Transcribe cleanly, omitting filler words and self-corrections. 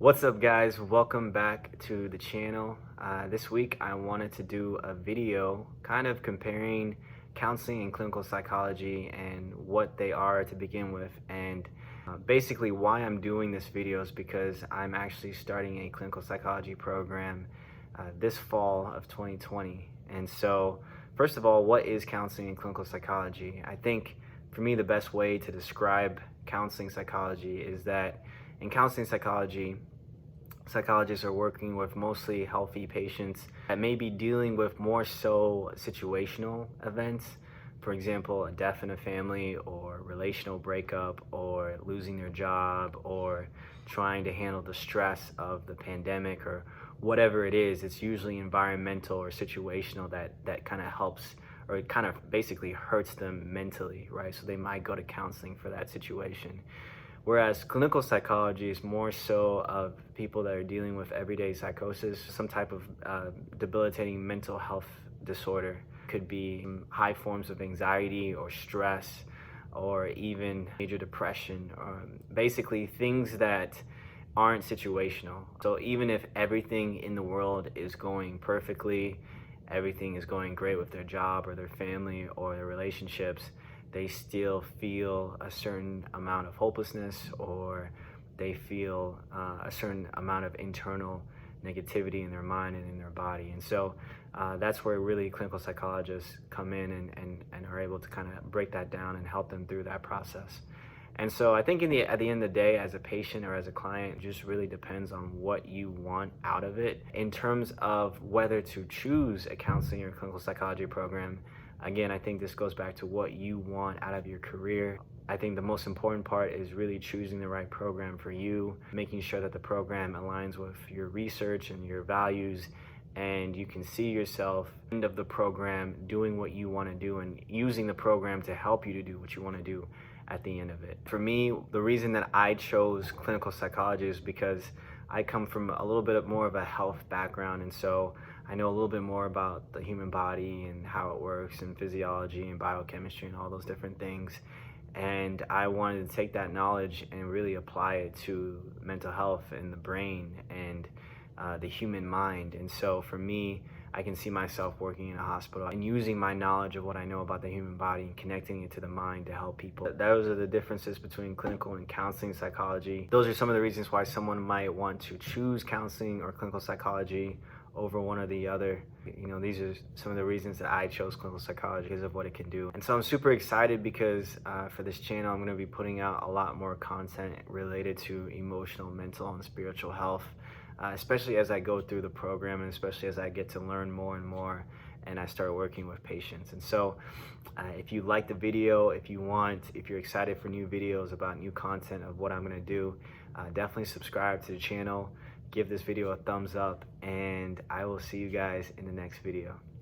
What's up, guys? Welcome back to the channel. This week I wanted to do a video kind of comparing counseling and clinical psychology and what they are to begin with, and basically why I'm doing this video is because I'm actually starting a clinical psychology program this fall of 2020. And so first of all, what is counseling and clinical psychology? I think for me the best way to describe counseling psychology is that in counseling psychology, psychologists are working with mostly healthy patients that may be dealing with more so situational events. For example, a death in a family, or relational breakup, or losing their job, or trying to handle the stress of the pandemic, or whatever it is. It's usually environmental or situational that kind of helps, or it kind of basically hurts them mentally, right? So they might go to counseling for that situation. Whereas clinical psychology is more so of people that are dealing with everyday psychosis, some type of debilitating mental health disorder. Could be high forms of anxiety or stress, or even major depression, or basically things that aren't situational. So even if everything in the world is going perfectly, everything is going great with their job or their family or their relationships, they still feel a certain amount of hopelessness, or they feel a certain amount of internal negativity in their mind and in their body. And so that's where really clinical psychologists come in and are able to kind of break that down and help them through that process. And so I think at the end of the day, as a patient or as a client, it just really depends on what you want out of it. In terms of whether to choose a counseling or clinical psychology program, again, I think this goes back to what you want out of your career. I think the most important part is really choosing the right program for you, making sure that the program aligns with your research and your values, and you can see yourself at the end of the program doing what you want to do and using the program to help you to do what you want to do at the end of it. For me, the reason that I chose clinical psychology is because I come from a little bit more of a health background, and so I know a little bit more about the human body and how it works, and physiology and biochemistry and all those different things. And I wanted to take that knowledge and really apply it to mental health and the brain and the human mind. And so for me, I can see myself working in a hospital and using my knowledge of what I know about the human body and connecting it to the mind to help people. Those are the differences between clinical and counseling psychology. Those are some of the reasons why someone might want to choose counseling or clinical psychology over one or the other. You know, these are some of the reasons that I chose clinical psychology, because of what it can do. And so I'm super excited because for this channel, I'm going to be putting out a lot more content related to emotional, mental, and spiritual health. Especially as I go through the program, and especially as I get to learn more and more and I start working with patients. And so if you like the video, if you're excited for new videos about new content of what I'm going to do, definitely subscribe to the channel, give this video a thumbs up, and I will see you guys in the next video.